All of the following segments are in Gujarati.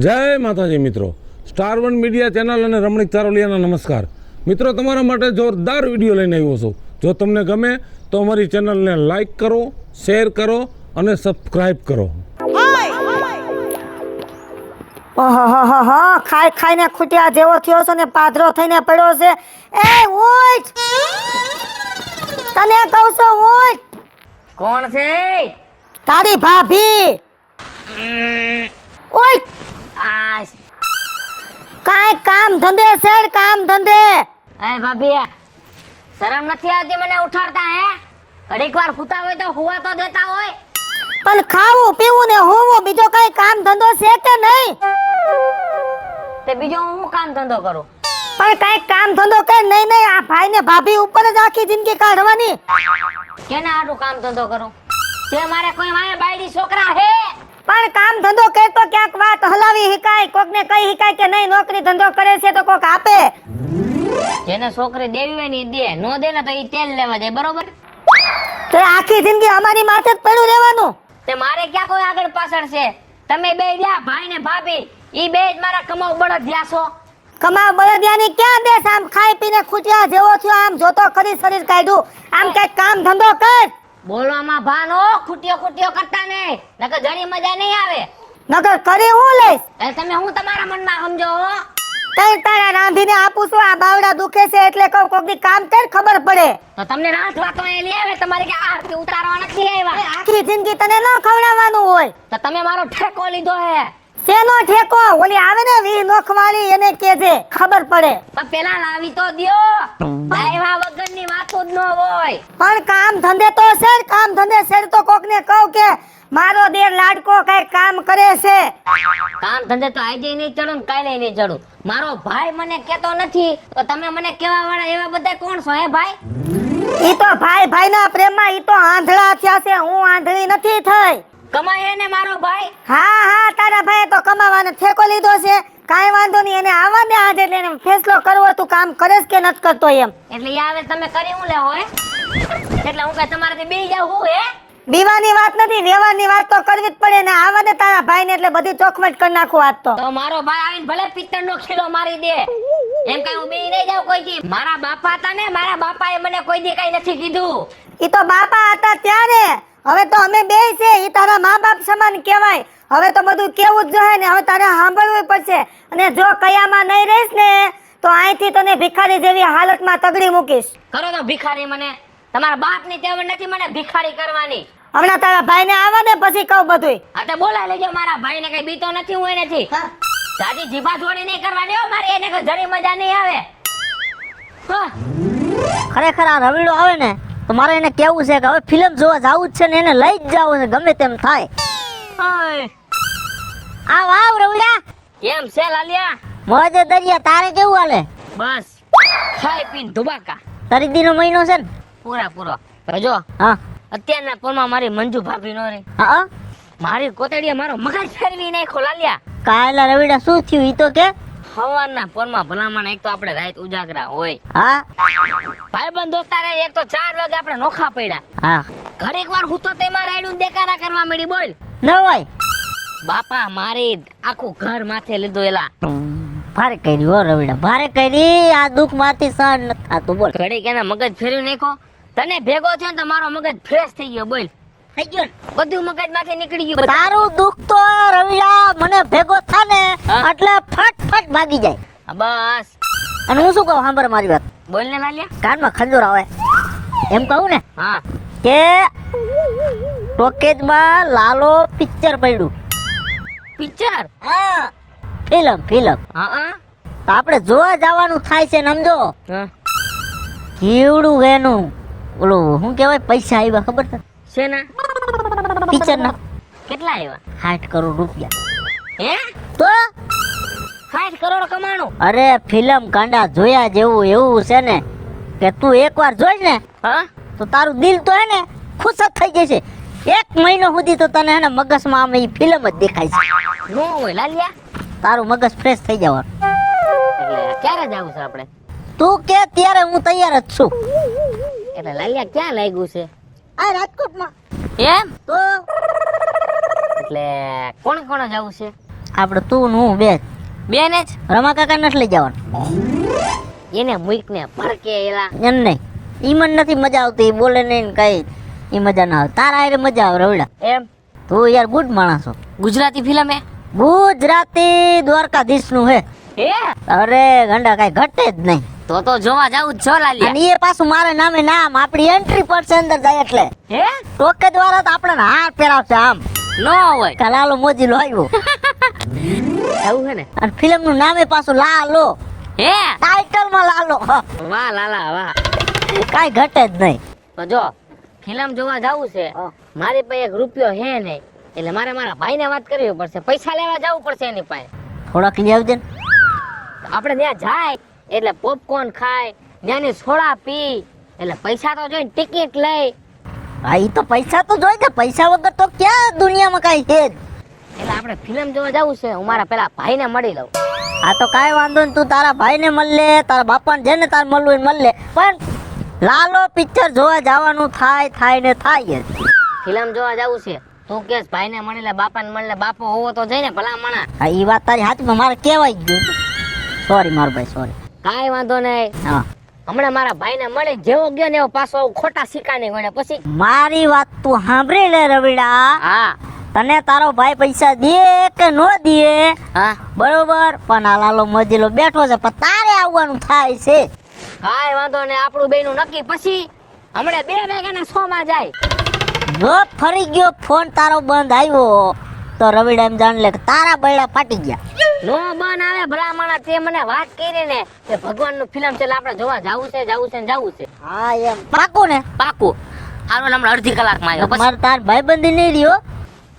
જય માતાજી મિત્રો, સ્ટાર1 મીડિયા ચેનલ અને રમણીક ચારોલિયાના નમસ્કાર મિત્રો. તમારા માટે જોરદાર વિડીયો લઈને આવ્યો છું. જો તમને ગમે તો અમારી ચેનલને લાઈક કરો, શેર કરો અને સબસ્ક્રાઈબ કરો. ઓહો ખાઈ ખાઈને ખૂટ્યા જેવો થયો છે ને પાધરો થઈને પડ્યો છે. એ ઉઠ, તને કહું છું ઉઠ. કોણ છે? તારી ભાભી. ઉઠ, આશ કાંઈ કામ ધંધે સેડ, કામ ધંધે. એ ભાભી, શરમ નથી આવતી મને ઉઠાડતા? હે, ઘડીક વાર હુતા હોય તો હુવા તો દેતા હોય. પણ ખાવું પીવું ને હોવું, બીજો કઈ કામ ધંધો છે કે નહીં? તે બીજો હું કામ ધંધો કરું? પણ કઈ કામ ધંધો કર. નહીં નહીં, આ ભાઈ ને ભાભી ઉપર જ આખી જિંદગી કાઢવાની. કેના હાટું કામ ધંધો કરું? તે મારે કોઈ માયા બાયડી છોકરા હે? પણ કામ ધંધો કરે તો ક્યાંક વાત હલાવી હિકાય, કોક ને કઈ હિકાય કે નહીં નોકરી ધંધો કરે છે તો કોક આપે. જેને છોકરી દેવી હોય ને ઈ દે, નો દે ને તો ઈ તેલ લેવા જાય, બરોબર? તો આખી જિંદગી અમારી માથે જ પડ્યું રહેવાનું. તે મારે ક્યાં કોઈ આગળ પાછળ છે? તમે બે રહ્યા ભાઈ ને ભાભી, ઈ બે જ મારા કમાવ બળદ રહ્યા છો. કમાવ બળદિયાની ક્યાં દેશ? આમ ખાઈ પીને ખૂટ્યા જેવો થયો, આમ જોતો ખરી શરીર કાઢ્યું. આમ કઈ કામ ધંધો કર. બોલવામાં ભાન હો, ખૂટ્યો કરતા નહીં, નકર ઘણી મજા નહીં આવે. નકર કરી હું લઈશ? એ તમે હું તમારા મનમાં સમજો હો. તઈ તારા રાંધીને આપું છું. આ બાવડા દુખે છે એટલે કહું કોક દી કામ કર, ખબર પડે. તો તમને રાંધવા તો એ લઈ આવે, તમારે કે આરતી ઉતારવા નથી આવ્યા. આખી જિંદગી તને ન ખવડાવવાનું હોય. તો તમે મારો ઠેકો લીધો હે. શેનો ઠેકો? ઓલી આવે ને વી નોખવાળી, એને કેજે, ખબર પડે. પણ પેલા લાવી તો દ્યો. લાવ્યા વગરની વાતો જ ન હોય. પણ કામ ધંધે તો સેડ, કામ ધંધે સેડ તો કોકને કહું કે મારો દેર લાડકો કઈ કામ કરે છે. કામ ધંધે તો આજે નહીં ચડું ને કાલે નહીં ચડું. મારો ભાઈ મને કેતો નથી તો તમે મને કેવા વાળા એવા બધા કોણ છો? હે ભાઈ, ઈ તો ભાઈ ભાઈના પ્રેમમાં ઈ તો આંધળા થયા છે. હું આંધળી નથી થઈ. કમાય ને મારો ભાઈ. હા તારા ભાઈએ તો કમાવાનો ઠેકો લીધો છે. કાંઈ વાંધો નહીં, એને આવવા દે આજે, એટલે એને ફેસલો કરવો તું કામ કરેશ કે નથી કરતો એમ. એટલે ઈ આવે તમે કરી હું લેવો હે? એટલે હું કઈ તમારાથી બેહી જાવ હું? હે, બીવાની વાત નથી, વ્યવહારની વાત તો કરવી જ પડે ને. આવવા દે તારા ભાઈને, એટલે બધી ચોખવટ કરી નાખું આજ તો. તો મારો ભાઈ આવીને ભલે પિત્તળનો ખીલો મારી દે, એમ કઈ હું બેહી નહીં જાવ કોઈ દી. મારા બાપા હતા ને, મારા બાપાએ મને કોઈ દી કઈ નથી કીધું. ઈ તો બાપા હતા ત્યારે, હવે તો અમે બે છે. ઈ તારા મા બાપ સમાન કહેવાય. હવે તો બધું કેવું જ જોઈએ ને, હવે તારે સાંભળવું પડશે. અને જો કયામાં નહીં રહીશ ને તો અહીંથી તને ભિખારી જેવી હાલતમાં તગડી મૂકીશ. કરો તો ભિખારી મને. તમારા બાપની ટેવ નથી મને ભિખારી કરવાની. હમણાં તારા ભાઈને આવવા દે પછી કહું બધુંય. હા તો બોલાવી લેજો મારા ભાઈને, કઈ બીતો નથી હું એનેથી. દાદી જીભા જોડી નહીં કરવાની હો મારી, એને કઈ જરી મજા નહીં આવે. હા, ખરેખર આ રવિડો આવે ને તો મારે એને કેવું છે કે હવે ફિલ્મ જોવા જવું જ છે ને, એને લઈ જ જવું છે ગમે તેમ થાય. ઓય, આવ રવિડા, કેમ છે લાલિયા? મોજે દરિયા. તારે કેવું હાલે? બસ ખાઈ પીને ધુબાકા. ખરીદીનો મહિનો છે ને? પૂરો. હવે જો હા અત્યારના પોરમાં મારી મંજુ ભાભી નો રે, હા. મારી કોતડીએ મારો મગજ ફેરવી નાખ્યો લાલિયા. કાયલા રવિડા શું થયું ઈ તો કે? સવારના પોરમાં ભલામણ એક તો આપણે રાત ઉજાગરા હોય, હા ભાઈબંધ દોસ્તારે એક તો 4 વાગે આપણે નોખા પડ્યા. હા ઘરેક વાર હું તો તેમાં રાયડું દેકારા કરવા મળી. બોલ ન હોય. બાપા મારી આખું ઘર માથે લીધું. એલા ભારે કરી હો રવિડા, ભારે કરી. આ દુઃખ માંથી સહન નથી થતું. બોલ. ઘડીક એના મગજ ફેરવી નાખો. તને ભેગો થયો ને તો મારો મગજ ફ્રેશ થઈ ગયો. બોલ, થઈ ગયો ને? બધું મગજ માંથી નીકળી ગયું. તારું દુઃખ તો રવિડા મને ભેગો થા ને હા? એટલે ફટ ભાગી જાય. હા, બસ અને હું શું કહું સાંભળ મારી વાત. બોલ ને લાલિયા. કાનમાં ખંજોર આવે એમ કહું ને હા, કે ટોકેજમાં લાલો પિક્ચર પડ્યું. પિક્ચર? હા ફિલ્મ. હા હા તો આપણે જોવા જવાનું થાય છે ને સમજો. હા. કેવડું એનું ઓલું શું કહેવાય, પૈસા આવ્યા ખબર છે શેના? પિક્ચર ના? કેટલા આવ્યા? 60 કરોડ રૂપિયા. હે, તો 60 કરોડ કમાણું? અરે ફિલ્મ કાંડા જોયા જેવું એવું છે ને કે તું એકવાર જોઈ ને હા, તો તારું દિલ તો હે ને ખુશ જ થઈ જશે. 1 મહિનો સુધી તો તને હે ને મગજમાં આમ ઈ ફિલ્મ જ દેખાય છે. નો હોય લાલિયા. તારું મગજ ફ્રેશ થઈ જવાનું. એટલે ક્યારે જાવું છે આપણે? તું કે ત્યારે હું તૈયાર જ છું. એટલે લાલિયા ક્યાં લાગ્યું છે? આ રાજકોટમાં. એમ? તો એટલે કોણ જવું છે? આપણે તું ને હું બે બેન જ રમા કાકા નથી લઈ જવાનું એને મૂક ને ભરકે એલા એમ નહીં ઈ મને નથી મજા આવતી ઈ બોલે નહીં ને કઈ ઈ મજા ના આવે તારા હારે મજા આવે રવિડા એમ તું યાર ગુડ માણસ છો ગુજરાતી ફિલ્મ હે ગુજરાતી દ્વારકાધીશ નું હે હે અરે ગંડા કઈ ઘટે જ નહીં તો જોવા જાવું જ છો લાલિયા અને એ પાછું મારા નામે નામ આપણી એન્ટ્રી પડશે અંદર જાય એટલે હે ટોકે દ્વારા તો આપણને હાર પહેરાવશે આમ નો હોય કલાલો મોજીલો આવ્યો એવું હે ને અને ફિલ્મ નું નામે પાછું લાલો હે ટાઇટલ માં લાલો વાહ લાલા વાહ કાઈ ઘટે જ નહીં તો જો ફિલ્મ જોવા જાવું છે મારી પાસે એક રૂપિયો હે નહીં એટલે મારે મારા ભાઈને વાત કરવી પડશે પૈસા લેવા જવું પડશે એની પાસે થોડાક લઈ આવજે ને આપણે ત્યાં જાય એટલે પોપકોર્ન ખાય ત્યાંની સોડા પી એટલે પૈસા તો જોઈને ટિકિટ લઈ હા ઈ તો પૈસા તો જોઈ ને પૈસા વગર તો ક્યાં દુનિયામાં કાઈ છે જ એટલે આપણે ફિલ્મ જોવા જવું છે હું મારા પેલા ભાઈને મળી લઉં આ તો કાઈ વાંધો નહીં તું તારા ભાઈને મળ લે તારા બાપાને જેને તાર મળવું હોય મળ લે પણ લાલો પિક્ચર જોવા જવાનું થાય ને થાય જ ફિલ્મ જોવા જવું છે તું કેસ ભાઈને મળી લે બાપાને મળી લે બાપો હોવો તો જઈને ભલા મણા હા ઈ વાત તારી હાથમાં મારે કહેવાય ગયું સોરી મારો ભાઈ સોરી કાંઈ વાંધો નહીં હા હમણાં મારા ભાઈને મળી જેવો ગયો ને એવો પાછો આવું ખોટા સિક્કા નહીં ગણે પછી મારી વાત તું સાંભળી લે રવિડા હા તને તારો ભાઈ પૈસા દે કે નો દે હા બરોબર પણ આ લાલો મજીલો બેઠો છે પણ તારે આવવાનું થાય છે કાંઈ વાંધો નહીં આપણું બેયનું નક્કી પછી હમણાં 2 વાગ્યાના શો માં જાય જો ફરી ગયો ફોન તારો બંધ આવ્યો તો રવિડા એમ જાણ લે કે તારા બૈડા ફાટી ગયા નો બન આવે ભલામણા તે મને વાત કરી ને કે ભગવાનનું ફિલ્મ છે એટલે આપણે જોવા જાવું છે હા એમ પાકું ને પાકું હાલો હમણાં અડધી કલાકમાં આવ્યો પછી મારે તાર ભાઈબંધી નહીં રહ્યો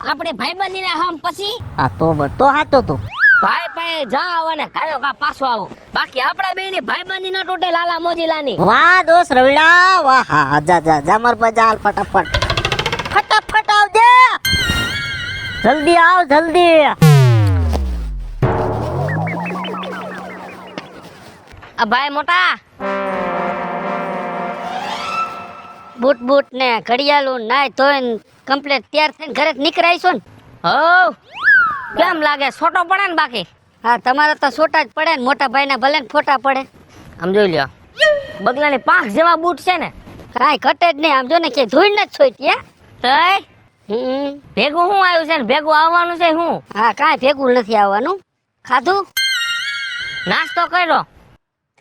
આપણે ભાઈબંધીને હમ પછી હા તો હાચો તું ભાઈ ભાઈ જાવ અને કાયો કા પાછો આવો બાકી આપડા બેની ભાઈબંધી ન તૂટે લાલા મોજીલાની વાહ દોસ્ત રવિડા વાહ હા જા માર પર ચાલ ફટાફટ આવજે જલ્દી આવ જલ્દી આ ભાઈ મોટા બૂટ ને ઘડિયાળું નાય ધોઈને કમ્પ્લીટ તૈયાર થઈને ઘરે નીકળાઈશું ને હો કેમ લાગે છોટો પડે ને બાકી હા તમારે તો છોટા જ પડે ને મોટા ભાઈ ના ભલે ને ફોટા પડે આમ જોઈ લ્યો બગલાની પાંખ જેવા બૂટ છે ને કાંઈ ઘટે જ નહીં આમ જો ને કે ધોઈને જ છોટી તઈ ભેગું શું આવ્યું છે ને ભેગું આવવાનું છે હું હા કાંઈ ભેગું નથી આવવાનું ખાધું નાસ્તો કર્યો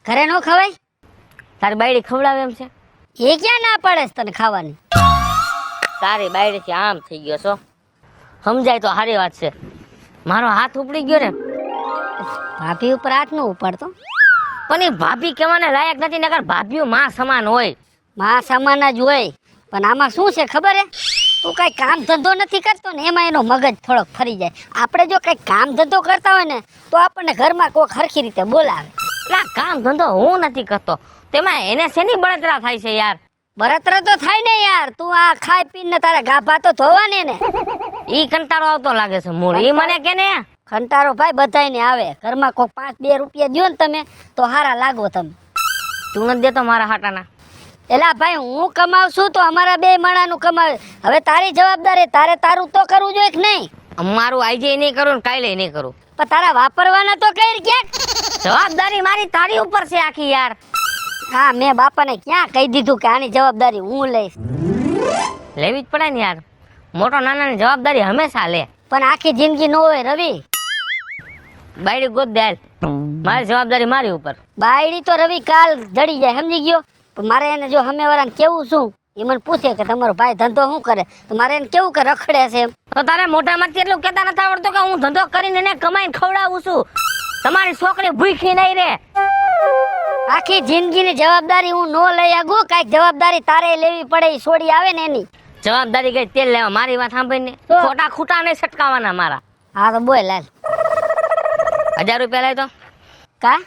ઘરે નો ખવાય તારી બાયડી ખવડાવે એમ છે એ ક્યાં ના પડે છે તને ખાવાની તારી બાયડી થી આમ થઈ ગયો છો સમજાય તો સારી વાત છે મારો હાથ ઉપડી ગયો ને ભાભી ઉપર હાથ નો ઉપાડતો પણ એ ભાભી કહેવાને લાયક નથી નકર ભાભીઓ માં સમાન હોય માં સામાન જ હોય પણ આમાં શું છે ખબર હે તું કઈ કામ ધંધો નથી કરતો ને એમાં એનો મગજ થોડોક ફરી જાય આપણે જો કઈ કામ ધંધો કરતા હોય ને તો આપણને ઘરમાં કોઈ હરખી રીતે બોલાવે એટલે કામ ધંધો હું નથી કરતો તેમાં એને શેની બળતરા થાય છે યાર બળતરા તો થાય ને યાર તું આ ખાઈ પીને તારા ગાભા તો ધોવાને ને ઈ કંટાળો આવતો લાગે છે મૂળ ઈ મને કે ને ખંટારો ભાઈ બધાયને આવે ઘરમાં કોઈ 5-2 રૂપિયા દ્યો ને તમે તો હારા લાગો તમે તું નથી દેતો મારા હાટાના એલા ભાઈ હું કમાવ છું તો અમારા બે માણાનું કમાવે હવે તારી જવાબદારી તારે તારું તો કરવું જોઈએ કે નહીં મારું આજે નહીં કરું ને કાલે નહીં કરું પણ તારા વાપરવાના તો કઈ ક્યાંક જવાબદારી મારી તારી ઉપર છે આખી યાર હા મેં બાપાને ક્યાં કહી દીધું કે આની જવાબદારી હું લઈશ લેવી જ પડે ને યાર મોટો નાનાની જવાબદારી હંમેશા લે પણ આખી જિંદગી ન હોય રવિ બાયડી ગોદ દે મારી જવાબદારી મારી ઉપર બાયડી તો રવિ કાલ જડી જાય સમજી ગયો પણ મારે એને જો સામેવાળાને કેવું શું એ મને પૂછે કે તમારો ભાઈ ધંધો શું કરે તો મારે એને કેવું કે રખડે છે એમ તો તારે મોટામાંથી એટલું કહેતા નથી આવડતું કે હું ધંધો કરીને એને કમાઈને ખવડાવું છું તમારી છોકરી ભૂખી નહીં રે આખી જિંદગીની જવાબદારી હું નો લઈ આગું કાંઈક જવાબદારી તારે લેવી પડે એ છોડી આવે ને એની જવાબદારી કઈ તેલ લેવા મારી વાત સાંભળીને ખોટા ખૂટા નહીં છટકાવાના મારા હા તો બોલ હાલ 1000 રૂપિયા લઈ તો કા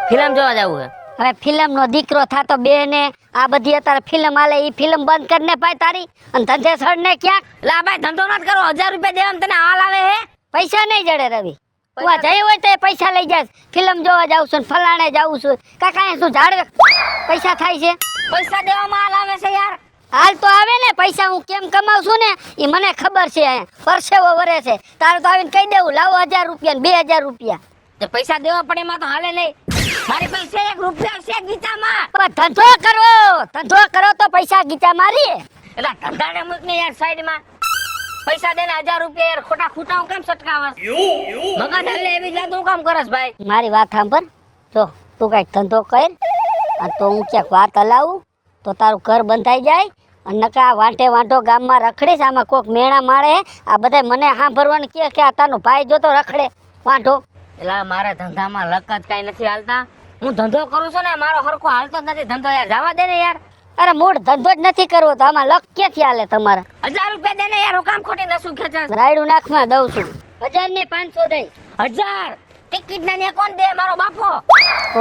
ફિલ્મ જોવા જવું છે હવે ફિલ્મ નો દીકરો થાતો બે ને આ બધી અત્યારે ફિલ્મ આલે ઈ ફિલ્મ બંધ કરીને પાય તારી અને ધંધે સડ ને ક્યાંક લા ભાઈ ધંધો નથી કરો 1000 રૂપિયા દેવા તને હાલ આવે હે પૈસા નહીં જડે રવિ તું આ જઈ હોય તો એ પૈસા લઈ જાસ ફિલ્મ જોવા જાઉં છું ને ફલાણે જાઉં છું કાંઈ શું ઝાડ પૈસા થાય છે પૈસા દેવામાં હાલ આવે છે યાર હાલ તો આવે ને પૈસા હું કેમ કમાઉં છું ને એ મને ખબર છે. પરસેવો વરે છે. તારે તો આવીને કહી દેવું લાવો 1000 રૂપિયા ને 2000 રૂપિયા. તે પૈસા દેવા પડે એમાં તો હાલે નહીં. મારી પાસે 1 રૂપિયા છે ગીતામાં. પણ ધંધો કરો તો પૈસા ગીચા મારી. એટલે ધંધાને મૂક ને યાર સાઈડમાં. પૈસા દેને 1000 રૂપિયા યાર ખોટા ખૂટા હું કેમ સટકાવસ? મગજ હલે એવી જાત હું કામ કરસ ભાઈ? મારી વાત સાંભળ. જો તું કઈક ધંધો કર આ તો હું ક્યાંક વાત હલાવું તો તારું ઘર બંધાઈ જાય. અને નકા વાંટો ગામમાં રખડીશ આમાં કોક મેણા મારે આ બધા મને સાંભળવાનું કે આ તારો ભાઈ જોતો રખડે વાંટો. એલા મારા ધંધામાં લક જ કઈ નથી હાલતા. હું ધંધો કરું છું ને મારો હરખો હાલતો જ નથી ધંધો યાર. જવા દે ને યાર. અરે મૂળ ધંધો જ નથી કરવો તો આમાં લક ક્યાંથી હાલે તમારા? 1000 રૂપિયા દે ને યાર. હું કામ ખોટી નસું ખેંચાસ? રાયડું નાખમાં દઉં છું. 1000 ને 500 દઈ. 1000 ટિકિટ ના ને કોણ દે? મારો બાપો.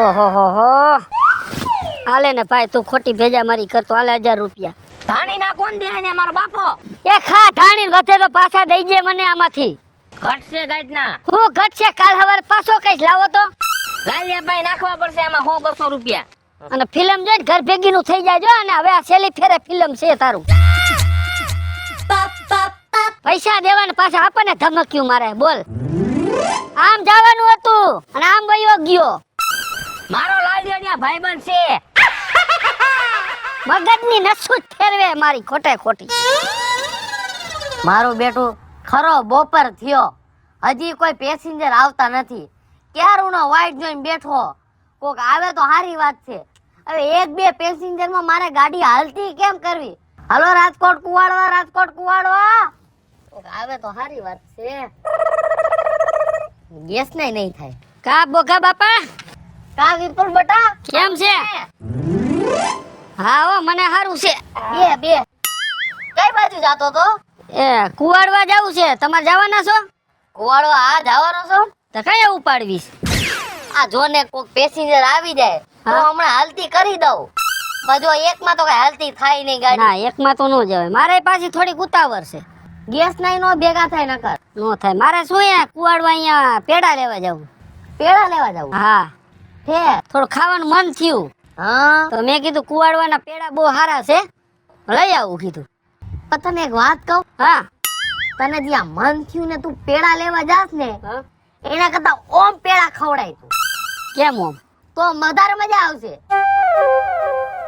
ઓહો હાલે ને ભાઈ તું ખોટી ભેજા મારી કરતો હાલે 1000 રૂપિયા. ધાણી ના કોણ દે ને? મારો બાપો. એ ખા ધાણી વધે તો પાછા દઈ જે મને આમાંથી. ઘટશે ગાઈડ ના. હું ઘટશે કાલ સવારે પાછો કઈશ લાવો તો. લાલિયા ભાઈ નાખવા પડશે એમાં 100-200 રૂપિયા. અને ફિલ્મ જોઈને ઘર ભેગી નું થઈ જાય જો. અને હવે આ છેલ્લી ફેરે ફિલ્મ છે તારું. પૈસા દેવાને પાછા આપણને ધમક્યું મારે બોલ. આમ જવાનું હતું અને આમ વયો ગયો. મારો લાલિયા ભાઈબંધ છે. મગજની નસું જ ફેરવે મારી ખોટે ખોટી. મારું બેટું ખરો બપોર થયો હજી કોઈ પેસેન્જર આવતા નથી. ક્યારનો વાઈટ જોઈને બેઠો. કોક આવે તો સારી વાત છે. હવે 1-2 પેસેન્જર માં મારે ગાડી હાલતી કેમ કરવી? હાલો રાજકોટ કુવાડવા. કોક આવે તો સારી વાત છે. ગેસ નહીં થાય. કા બોગા બાપા કા વિપુલ બટા કેમ છે? હા હો મને સારું છે. બે કઈ બાજુ જાતો તો? એ કુવાડવા જાવું છે. તમારે જવાના છો? કુવાડવા આ જવાનો છો? તો કયા ઉપાડવીશ? આ જોને કોક પેસેન્જર આવી જાય તો હા. હમણાં હાલતી કરી દઉં. બધો એકમાં તો કઈ હાલતી થાય નહીં ગાડી. ના એકમાં તો ન જવાય. મારે પાછી થોડીક ઉતાવળ છે. ગેસ નહીં નો ભેગા થાય નકર. નો થાય. મારે શું અહીંયા કુવાડવા અહીંયા પેડા લેવા જવું. પેડા લેવા જવું હા છે. થોડું ખાવાનું મન થયું હા તો મેં કીધું કુવાડવાના પેડા બહુ સારા છે લઈ આવું કીધું. પણ તને એક વાત કહું. હા તને જ્યાં મન થયું ને તું પેડા લેવા જાસ ને હા? એના કરતા ઓમ પેડા ખવડાય તું કેમ ઓમ? તો વધારે મજા આવશે.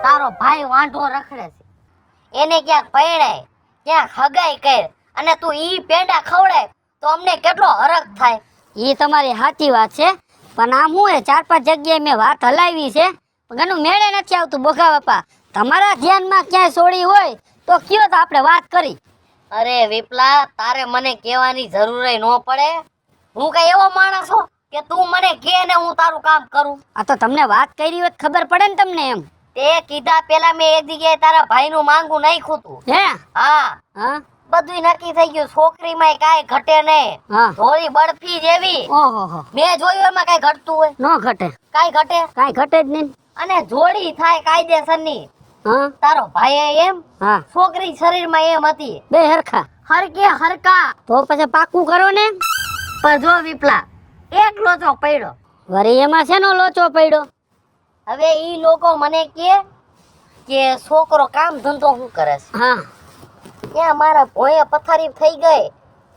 તારો ભાઈ વાંઢો રખડે છે. એને ક્યાંક પૈણાય ક્યાંક હગાઈ કર અને તું ઈ પેડા ખવડાય તો અમને કેટલો હરખ થાય. એ તમારી સાચી વાત છે. પણ આમ હું 4-5 જગ્યાએ મેં વાત હલાવી છે પણ ઘણું મેળે નથી આવતું. બોગા બાપા તમારા ધ્યાનમાં ક્યાંય સોડી હોય તો કયો તો આપણે વાત કરી. અરે વિપલા તારે મને કહેવાની જરૂર ન પડે. હું કઈ એવો માણસ છું કે તું મને કહે ને હું તારું કામ કરું? આ તો તમને વાત કરી હોત ખબર પડે ને તમને એમ. તે કીધા પેલા મેં એક જગ્યાએ તારા ભાઈનું માંગુ નાખ્યું તું. હે હા હા બધું નક્કી થઈ ગયું. છોકરીમાં કાંઈ ઘટે નહીં. હા ધોળી બરફી જેવી. ઓહો મેં જોયું એમાં કાંઈ ઘટતું હોય? નો ઘટે. કાંઈ ઘટે કાંઈ ઘટે જ નહીં. અને જોડી થાય કાયદેસરની. હા તારો ભાઈ એમ હા છોકરી શરીરમાં એમ હતી. બે હરખા. હરકે હરકા. તો પછી પાકું કરો ને. પણ જો વિપલા એક લોચો પડ્યો. વરી એમાં શેનો લોચો પડ્યો? હવે ઈ લોકો મને કે છોકરો કામ ધંધો શું કરે છે? હા ત્યાં મારા ભોંયે પથારી થઈ ગઈ.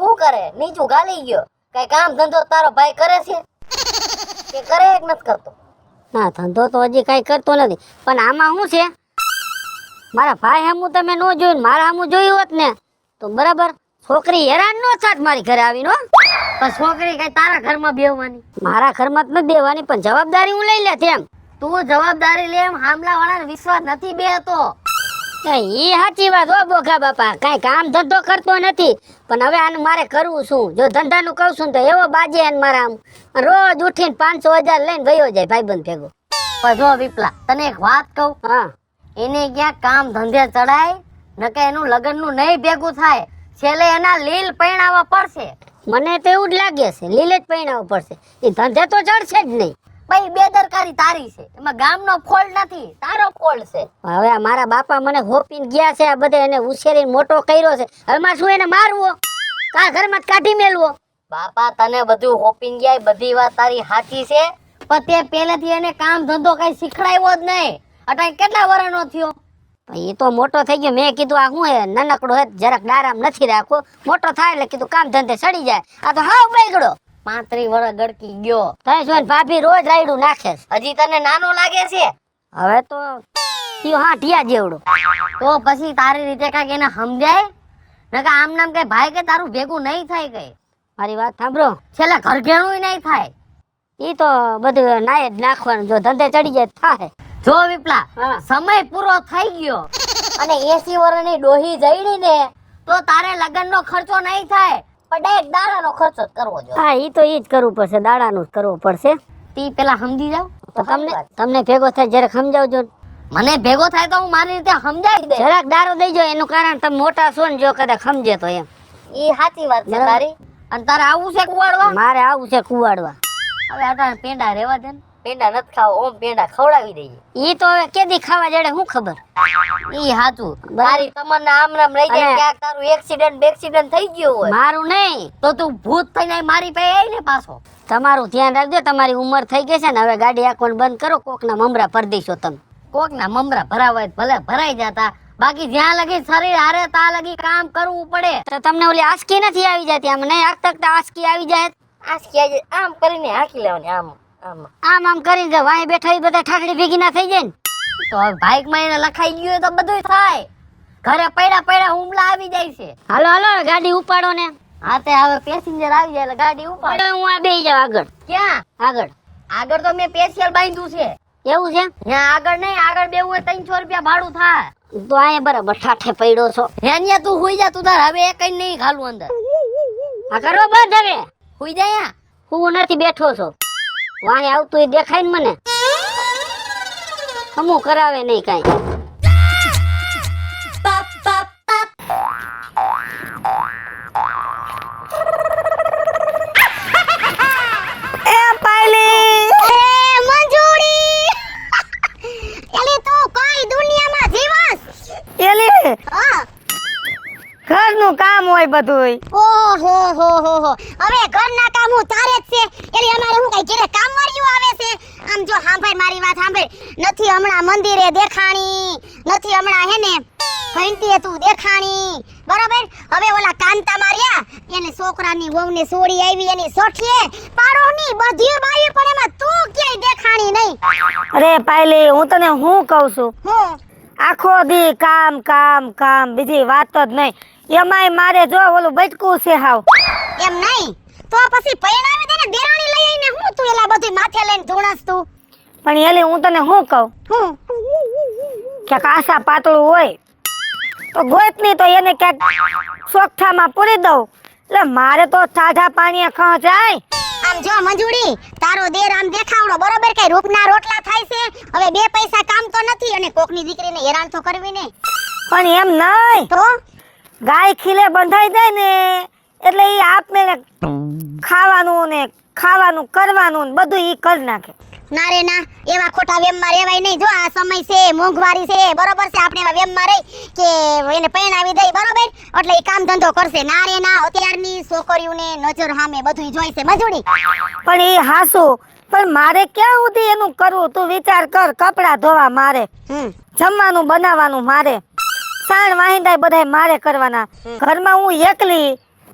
શું કરે? નીચું ગાલી ગયો. કઈ કામ ધંધો તારો ભાઈ કરે છે કે કરે કે નથી કરતો? ના ધંધો તો હજી કાંઈ કરતો નથી. પણ આમાં શું છે મારા ભાઈ સામું તમે ન જોયું ને મારા સામું જોયું હોત ને તો બરાબર છોકરી હેરાન ન થાત મારી ઘરે આવીને હો. પણ છોકરી કઈ તારા ઘરમાં બેહવાની? મારા ઘરમાં જ નથી દેવાની પણ જવાબદારી હું લઈ લે તેમ. તું જવાબદારી લે એમ હામલા વાળાને વિશ્વાસ નથી બેહતો. એ સાચી વાત હો બોગા બાપા. કાંઈ કામ ધંધો કરતો નથી પણ હવે આનું મારે કરવું શું? જો ધંધાનું કહું છું તો એવો બાજે એને મારા આમ રોજ ઉઠીને 500-1000 લઈને ગયો જાય ભાઈબંધ ભેગો. પણ જો વિપલા તને એક વાત કહું. હા એને ક્યાંક કામ ધંધે ચડાય નકે એનું લગ્નનું નહીં ભેગું થાય. છેલ્લે એના લીલ પૈણાવા પડશે. મને તો એવું જ લાગે છે લીલે જ પૈણાવવું પડશે. એ ધંધે તો ચડશે જ નહીં. ભાઈ બેદરકારી તારી છે. એમાં ગામનો ફોલ્ટ નથી તારો ફોલ્ટ છે. હવે આ મારા બાપા મને હોપીને ગયા છે આ બધે એને ઉછેરીને મોટો કર્યો છે. હવે માં શું એને મારવો? કા ઘરમાં જ કાઢી મેલવો? બાપા તને બધું હોપીને ગયા બધી વાત તારી સાચી છે પણ તે પહેલેથી એને કામ ધંધો કઈ શીખડાવ્યો જ નહીં. અટાઈ કેટલા વર્ષનો થયો? એ તો મોટો થઈ ગયો. મેં કીધું આ શું હે નાનકડો હે જરાક ડારામ નથી રાખો. મોટો થાય એટલે કીધું કામ ધંધે સડી જાય. આ તો હાવ બગડો. 35 વર્ષ ગડકી ગયો. તઈ જોઈને ભાભી રોજ રાયડું નાખે છે. હજી તને નાનો લાગે છે? હવે તો થયો હા ઢિયા જેવડો. તો પછી તારી રીતે કાંઈક એને સમજાય. નકર આમ નામ કઈ ભાઈ કે તારું ભેગું નહીં થાય કઈ. મારી વાત સાંભળો. છેલ્લે ઘર ઘેણું નહીં થાય. ઈ તો બધું નાય જ નાખવાનું. જો ધંધે ચડી જાય તો થાય. જો વિપલા, હા. સમય પૂરો થઈ ગયો અને 80 વર્ષની ડોહી જઈડી ને તો તારે લગ્નનો ખર્ચો નહીં થાય, પણ એક દાડાનો ખર્ચો જ કરવો જોઈએ. હા ઈ તો ઈ જ કરવું પડશે. દાડાનું જ કરવું પડશે. તી પેલા સમજી જાવ તો તમને ભેગો થાય જરાક સમજાવજો. મને ભેગો થાય તો હું મારી રીતે સમજાવી દે. જરાક દારો દઈજો. એનું કારણ તમે મોટા છો ને જો કદાચ સમજે તો એમ. ઈ સાચી વાત છે બરાબર. તારી. અને તારે આવું છે કુવાડવા? મારે આવું છે કુવાડવા. હવે આટા પેંડા રેવા દે ને. પેંડા નથી ખાવા, ઓમ પેંડા ખવડાવી દઈએ. ઈ તો હવે કેદી ખાવા જડે હું ખબર. ઈ સાચું. તારી તમન્ના આમ નામ રહી જાય. અને- ક્યાંક તારું એક્સિડન્ટ થઈ ગયું હોય મારું નહીં. તો તું ભૂત થઈને મારી પાસે આવી ને પાછો. તમારું ધ્યાન રાખજો. તમારી ઉંમર થઈ ગઈ છે ને હવે ગાડી આંખવાનું બંધ કરો. કોકના મમરા ભરી દઈશો તમે. કોકના મમરા ભરાવાય તો ભલે ભરાઈ જતા, બાકી જ્યાં લગી શરીર હારે ત્યાં લગી કામ કરવું પડે. તો તમને ઓલી આસકી નથી આવી જતી? આમ નહીં આખતા આસકી આવી જાય. આસકી આમ કરીને હાકી લેવાની. આમ આમ આમ આમ કરીને જો વાંહે બેઠા ઈ બધા ઠાકડી ભેગી ના થઈ જાય ને. તો હવે બાઈક માં એને લખાઈ ગયું હોય તો બધું થાય. ઘરે પડ્યા હુમલા આવી જાય છે. હાલો હાલો ગાડી ઉપાડો ને. હા તે હવે પેસેન્જર આવી જાય એટલે ગાડી ઉપાડ. ઉપાડો. હું આ બેહી જાઉં આગળ. ક્યાં આગળ આગળ? તો મેં સ્પેશિયલ બાંધ્યું છે. એવું છે? ત્યાં આગળ નહીં, આગળ બેવું હોય 300 રૂપિયા ભાડું થાય. તો અહીંયા બરાબર ઠાઠે પડ્યો છો. ત્યાં તું હુઈ જા. તું તાર હવે એક નહીં ખાલું અંદર આ કરો બંધ હવે. હુઈ જા. યા હું નથી બેઠો છો. વાંહે આવતું એ દેખાય ને મને. હમું કરાવે નહીં કાંઈ. એ પાયલી મંજૂરી એલી તું કઈ દુનિયામાં જીવસ? એલી હા. ઘરનું કામ હોય બધુંય. ઓહો હો હો હો. હવે ઘરના કામ હું તારે જ છે. એલી અમારે હું કઈ ઘરે કામવાળીઓ આવે છે? આમ જો સાંભળ મારી વાત સાંભળ. નથી હમણાં મંદિરે દેખાણી, નથી હમણાં હે ને ઘંટીએ તું દેખાણી, બરાબર? હવે ઓલા કાંતા માર્યા એને છોકરાની વહુને સોડી આવી એની સોઠીએ પાડોની બધી બાઈ, પણ એમાં તું ક્યાંય દેખાણી નહીં. અરે પાયલી, હું તને હું કહું છું, હું આખો દી કામ કામ કામ, બીજી વાત જ નહીં. એમાંય મારે જો ઓલું બચકું છે હાવ. એમ નહીં તો પછી પૈણાવી દે ને દેરાણી લઈ આવીને હું તું એલા બધું માથે લઈને ધૂણસ તું. પણ એલી હું તને શું કહું, હું કે કાસા પાતળું હોય તો ગોત નહીં તો એને ક્યાંક ચોખ્ઠામાં પૂરી દઉં. એટલે મારે તો સાઢા પાણીએ ખહ જાય. આમ જો મંજૂરી, તારો દેર આમ દેખાવડો, બરોબર? કઈ રૂપના રોટલા થાય છે. હવે બે પૈસા કામ તો નથી અને કોકની દીકરીને હેરાન તો કરવી નહીં. પણ એમ નહીં, તો ગાય ખીલે બંધાઈ જાય ને એટલે એ આપને ખાવાનું ને ખાવાનું કરવાનું ને બધું ઈ કરી નાખે. ના રે ના, એવા ખોટા વેમમાં રહેવાય નહીં. જો આ સમય છે, મોંઘવારી છે, બરોબર છે? આપણે એવા વેમમાં રહી કે એને પૈણાવી દઈ, બરોબર, એટલે એ કામ ધંધો કરશે. ના રે ના, અત્યારની છોકરીઓને નજર સામે બધું જોઈશે મંજૂરી. પણ એ હાસુ, પણ મારે ક્યાં સુધી એનું કરવું? તું વિચાર કર. કપડા ધોવા મારે, જમવાનું બનાવવાનું મારે, સાણ વાહિંદાય બધાય મારે કરવાના. ઘરમાં હું એકલી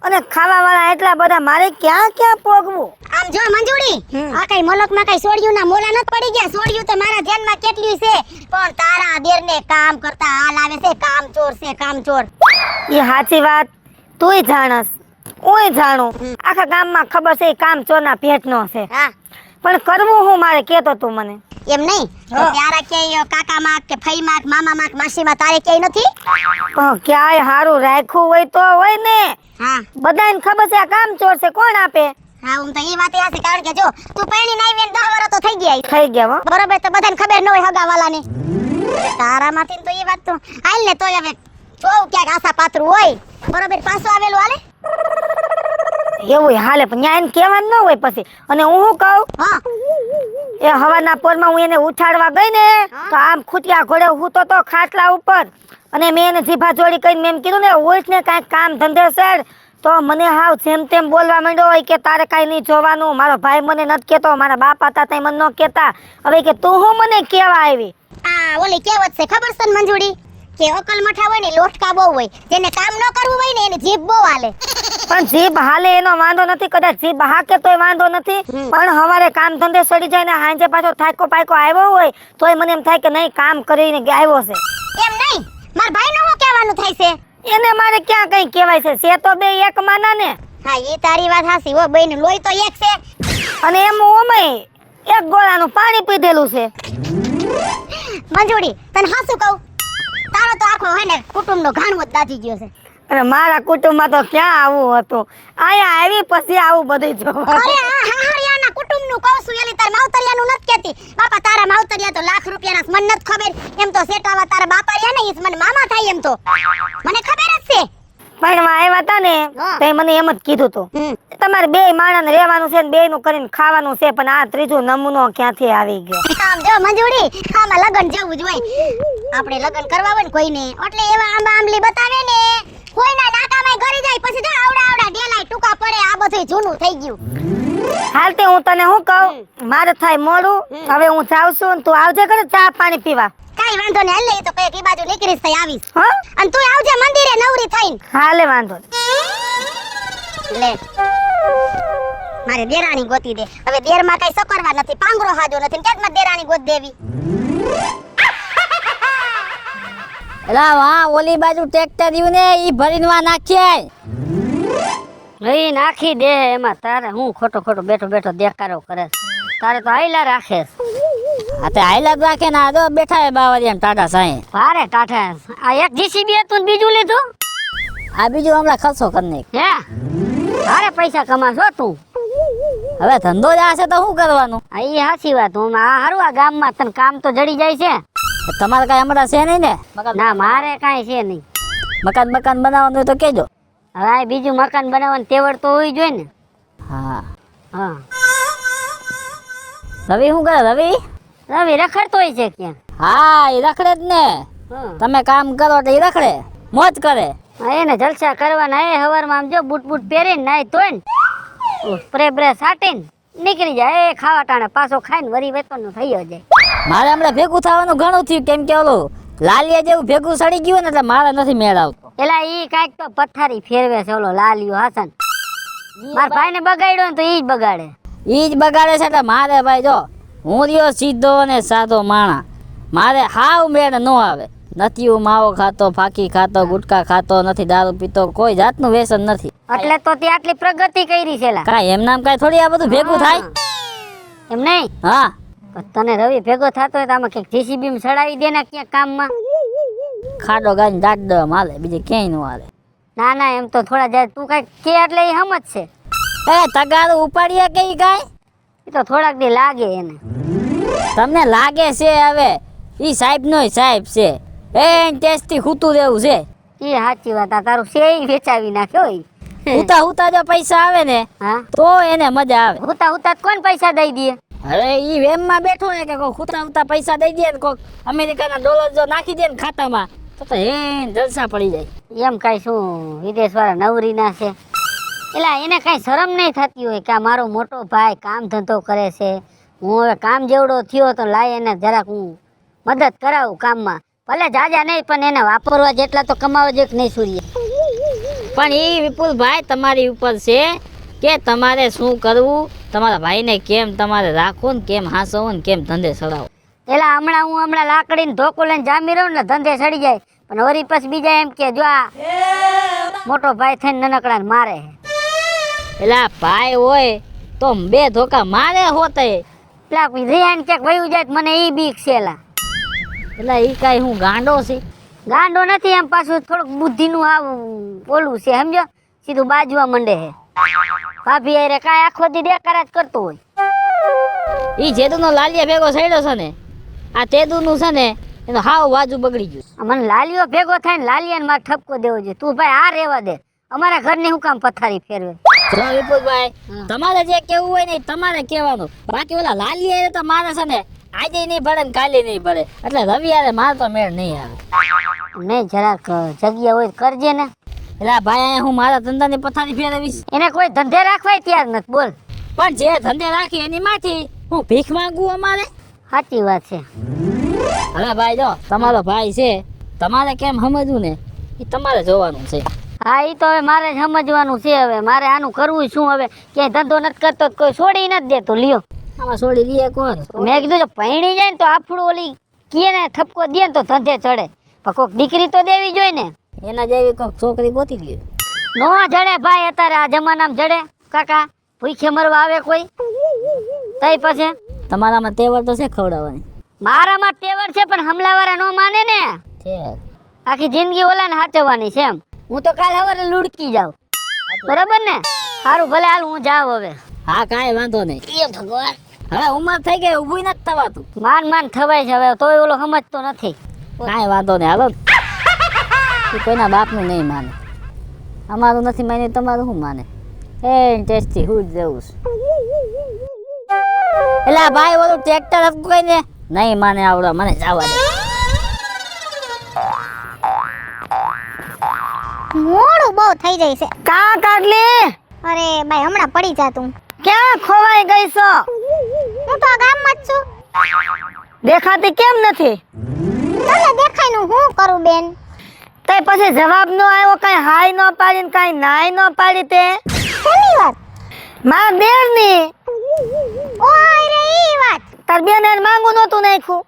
અને ખાવા વાળા એટલા બધા, મારે ક્યાં ક્યાં પોગવું? આમ જો મંજૂરી, આ કઈ મલકમાં કઈ સોડિયું ના મોલા નથી પડી ગયા. સોડિયું તો મારા ધ્યાનમાં કેટલી છે, પણ તારા દેરને કામ કરતા હાલ આવે છે. કામચોર છે, કામચોર. એ સાચી વાત તુંય જાણસ, હુંય જાણું. આખા ગામમાં ખબર છે એ કામ ચોરના પેટનો છે. હા પણ કરવું હું મારે, કેતો તું મને. એમ નહીં તો ત્યારે ક્યાંય કાકા માં કે ફઈ માં મામા માં માસી માં તારે ક્યાંય નથી? પણ ક્યાંય હારું રાખ્યું હોય તો હોય ને. હા બધાને ખબર છે આ કામ ચોર છે, કોણ આપે? હા, હું તો એ વાત હશે, કારણ કે જો તું પૈણી ના આવી 10 વર્ષ તો થઈ ગયા. થઈ ગયા હો. બરોબર, તો બધાને ખબર ન હોય હગાવાલાને. તારામાંથી તો એ વાત તો હાલ ને. તોય હવે જોઉં ક્યાંક આશા પાત્ર હોય, બરોબર, પાછો આવેલું હાલે. એવું હાલે, પણ ન્યા એને કહેવાનું ન હોય પછી. અને હું શું કહું, હા એ હવાના પોરમાં હું એને ઉઠાડવા ગઈ ને તો આમ ખૂટિયા ઘોડે હું તો ખાટલા ઉપર, અને મેં એને જીભા જોડી કરીને એમ કીધું ને ઉઠ ને કાંઈક કામ ધંધે સર, તો મને હાવ જેમ તેમ બોલવા માંડ્યો હોય કે તારે કાંઈ નહીં જોવાનું. મારો ભાઈ મને નથી કહેતો, મારા બાપ હતા તઈ મને ન કહેતા. હવે કે તું હું મને કહેવા આવી? આ ઓલી કહેવત છે ખબર છે ને મંજૂરી, કે અકલ મઠા હોય ને લોટકા બહુ હોય, જેને કામ ન કરવું હોય ને એને જીભ બહુ હાલે. પણ જીભ હાલે એનો વાંધો નથી, કદાચ જીભ હાકે તોય વાંધો નથી, પણ હવારે કામ ધંધે સડી જાય ને હાંજે પાછો થાકો પાકો આવ્યો હોય તોય મને એમ થાય કે નહીં કામ કરીને આવ્યો છે. એમ નહીં, માર ભાઈનું શું કહેવાનું થાય છે? એને મારે ક્યાં કઈ કહેવાય છે તો બે એક માના ને. હા એ તારી વાત હાસી હો, બેન લોહી તો એક છે. અને એમ ઓમય એક ગોળાનું પાણી પીધેલું છે. મંજુડી તને હાસું કહું, તારો તો આખો હે ને કુટુંબનો ઘાણવો જ દાજી ગયો છે. અને મારા કુટુંબમાં તો ક્યાં આવું હતું, આયા આવી પછી આવું બધું જોવા. અરે આ હાહરિયાના કુટુંબનું કહું છું, એલી તાર માવતરિયાનું નથી કહેતી. બાપા તારા માવતરિયા તો લાખ રૂપિયાના મને નથી ખબર, એમ તો સેટાવા તારા બાપા રહ્યા ને ઈ મને મામા થાય એમ તો મને ખબર જ છે. પણ આવ્યા હતા ને તે મને એમ જ કીધું હતું તમારે બે માણસ રહેવાનું છે ને બે નું કરીને ખાવાનું છે, પણ આ ત્રીજું નમૂનો ક્યાંથી આવી ગયો. આમ જો મંજુડી, આમાં લગન જેવું જ હોય. આપણે લગન કરવા હોય ને કોઈને એટલે એવા આંબા આંબલી બતાવે ને કોઈના નાકામાં ઘરી જાય પછી જો આવડા આવડા ડેલાય ટૂંકા પડે, આ બધું જૂનું થઈ ગયું. હાલ તે હું તને શું કહું, મારે થાય મોડું, હવે હું જાઉં છું ને તું આવજે કરે ચા પાણી પીવા. કાઈ વાંધો ને, હાલે ઈ તો કઈક ઈ બાજુ નીકળીશ થઈ આવીશ. હા અને તું આવજે મંદિરે નવરી થઈને. હાલે વાંધો લે મારે દેરાણી ગોતી દે. હવે દેરમાં કઈ સકરવા નથી, પાંગરો હાજો નથી, ને ક્યાંક દેરાણી ગોત દેવી. એલા વાહ ઓલી બાજુ ટ્રેક્ટર રહ્યું ને ઈ ભરીને વા નાખીએ. લઈ નાખી દે, એમાં તારે હું ખોટો ખોટો બેઠો બેઠો દેખાડો કરે છે. તારે તો આયલા રાખે છે. આ તે હાઈલા જ રાખે ને આ જો બેઠા હે બાવરિયા ટાટા સાંઈ. ભારે ટાઠા આ એક જીસીબી હતું ને બીજું લીધું. આ બીજું હમણાં ખર્ચો કરી નાખ. હે ભારે પૈસા કમાશો તું. હવે ધંધો જ આ છે તો શું કરવાનું? આ ઈ હાચી વાત. હું આ હારું આ ગામમાં તને કામ તો જડી જાય છે. તમારે કઈ હમણાં છે નહીં ને? ના મારે કાંઈ છે નહીં. મકાન બનાવવાનું હોય તો કેજો. હવે આ બીજું મકાન બનાવવાની તેવડ તો હોવી જોઈએ ને. હા હા રવિ શું કરે? રવિ રખડતો હોય છે ક્યાં? હા એ રખડે જ ને. હા. તમે કામ કરો તો એ રખડે, મોજ કરે. હા, એને જલસા કરવાના. એ હવારમાં આમ જો બૂટ બૂટ પહેરીને નાય તોય ને સ્પ્રે બ્રે સાટીને નીકળી જાય. એ ખાવા ટાણે પાછો ખાઈને વરી વેતનનું થઈ જાય. મારે હમણાં ભેગું થવાનું ઘણું થયું, કેમ કે ઓલું લાલિયા જેવું ભેગું સડી ગયું ને એટલે મારે નથી મેળ આવતો. એલા ઈ કાંઈક તો પથ્થારી ફેરવે છે ઓલો લાલિયો હાસન. મારા ભાઈને બગાડ્યો ને તો ઈ જ બગાડે. ઈ જ બગાડે છે એટલે મારે ભાઈ જો હું રહ્યો સીધો ને સાદો માણા, મારે હાવ મેળ ન આવે. નથી હું માવો ખાતો, ફાકી ખાતો, ગુટકા ખાતો નથી, દારૂ પીતો, કોઈ જાતનું વ્યસન નથી. એટલે તો તે આટલી પ્રગતિ કરી છે લા. કાંઈ એમ નામ કાંઈ થોડી આ બધું ભેગું થાય? એમ નહીં. હા પણ તને રવિ ભેગો થતો હોય તો આમાં ક્યાંક જીસીબી માં ચડાવી દે ને ક્યાંક કામમાં. ખાડો ગાઈને દાટ દવા હાલે, બીજે ક્યાંય ન હાલે. ના ના એમ તો થોડા જાય તું કઈ કે એટલે એ સમજ છે. એ તગારું ઉપાડીએ કે ઈ કાંઈ? એ તો થોડાક દી લાગે એને. તમને લાગે છે હવે ઈ સાહેબ નો સાહેબ છે, એ ટેસ્ટી ખૂતું રહેવું છે. એ સાચી વાત. આ તારું છે ઈ વેચાવી નાખ્યો ઈ. હુતા હુતા જો પૈસા આવે ને હા તો એને મજા આવે. હુતા હુતા કોણ પૈસા દઈ દે? હવે ઈ વેમમાં બેઠો ને કે કોઈ હુતા હુતા પૈસા દઈ દે ને કોઈ અમેરિકાના ડોલર જો નાખી દે ને ખાતામાં તો હે જલસા પડી જાય. એમ કઈ શું વિદેશ વાળા નવરી ના છે? એલા એને કઈ શરમ નહીં થતી હોય કે આ મારો મોટો ભાઈ કામ ધંધો કરે છે, હું હવે કામ જેવડો થયો તો લાય એને જરાક હું મદદ કરાવું કામમાં. ભલે જાજા નહીં પણ એને વાપરવા જેટલા તો કમાવા જોઈએ કે નહીં સૂર્ય? પણ એ વિપુલભાઈ તમારી ઉપર છે કે તમારે શું કરવું, તમારા ભાઈને કેમ તમારે રાખવું ને કેમ હાંસવું ને કેમ ધંધે ચડાવો. એલા હમણાં લાકડીને ધોકો લઈને જામી રહું ને ધંધે સડી જાય, પણ વળી પછી બીજા એમ કે જો આ મોટો ભાઈ થઈને નનકડાને મારે. એટલે ભાઈ હોય તો બે ધોકા મારે હોતે. પેલા રિહાન ક્યાંક વયું જાય તો મને ઈ બીક છે એલા. એટલે ઈ કાંઈ હું ગાંડો છે? ગાંડો નથી, એમ પાછું થોડુંક બુદ્ધિનું આવું ઓલું છે સમજો, સીધું બાજવા મંડે છે. ભાભી અરે કાંઈ આખો દી દેખાડા જ કરતો હોય. ઈ જેદુનો લાલિયા ભેગો સડ્યો છે ને, આ તેદુનું છે ને એનો હાવ બાજુ બગડી ગયું. આ મને લાલિયો ભેગો થાય ને લાલિયાને મારે ઠપકો દેવો જોઈએ. તું ભાઈ આ રેવા દે, અમારા ઘરની હું કામ પથારી ફેરવે? જો વિપુલભાઈ તમારે જે કેવું હોય ને તમારે કહેવાનું, બાકી ઓલા લાલિયા તો મારે છે ને આજે નહીં ભરે ને કાલે નહીં ભરે, એટલે રવિ યારે મારે તો મેળ નહીં આવે. નહીં જરાક જગ્યા હોય તો કરજે ને. એટલે ભાઈ અહીંયા હું મારા ધંધાની પથારી ફેરવીશ. એને કોઈ ધંધે રાખવાય તૈયાર નથી બોલ. પણ જે ધંધે રાખી એની માંથી હું ભીખ માંગુ અમારે? સાચી વાત છે. હવે ભાઈ જો તમારો ભાઈ છે તમારે કેમ સમજવું ને એ તમારે જોવાનું છે. હા એ તો હવે મારે જ સમજવાનું છે. હવે મારે આનું કરવું શું? હવે ક્યાંય ધંધો નથી કરતો તો કોઈ છોડી નથી દેતું. લ્યો આમાં છોડી દઈએ કોણ? મેં કીધું જો પૈણી જાય ને તો આપણું ઓલી કીએ ને ઠપકો દે ને તો ધંધે ચડે. પણ કોઈક દીકરી તો દેવી જોઈએ ને. એના જેવી કોઈક છોકરી ગોતી લ્યો. નો જડે ભાઈ, અત્યારે આ જમાનામાં જડે કાકા. ભૂખે મરવા આવે કોઈ તઈ પછી તમારામાં તહેવાર તો છે ખવડાવવાની મારામાં તેવર છે, પણ હમલાવાળા નો માને ને. છે. આખી જિંદગી ઓલાને હાચવવાની છે એમ. હું તો કાલ સવારે લુડકી જાઉં, બરાબર ને? સારું ભલે હાલ હું જાઉં હવે. હા કાંઈ વાંધો નહીં. એ ભગવાન, હવે ઉંમર થઈ ગઈ, ઊભું નથી થવાતું. માન થવાય છે હવે, તોય ઓલો સમજતો નથી. કાંઈ વાંધો નહીં, હાલો. ઈ કોઈના બાપનું નહીં માને. અમારું નથી માને, તમારું શું માને? એ ટેસ્ટી હું જ જવું છું. એટલે ભાઈ ઓલું ટ્રેક્ટર હપકોઈ ને નહીં માને આવડે, મને જવા દે. મોડું બહુ થઈ જાય છે. કા કાઢલી? અરે ભાઈ હમણાં પડી જા તું. ક્યાં ખોવાઈ ગઈ છો? હું તો આ ગામમાં જ છું. દેખાતી કેમ નથી? તને દેખાય નું હું કરું બેન? તે પછી જવાબ નો આવ્યો, કઈ હાય નો પાડી ને કઈ નાય નો પાડી. તે શેની વાત? માર દેરની. ઓય રે ઈ વાત. તાર બેન એને માંગુ નતું નાખ્યું.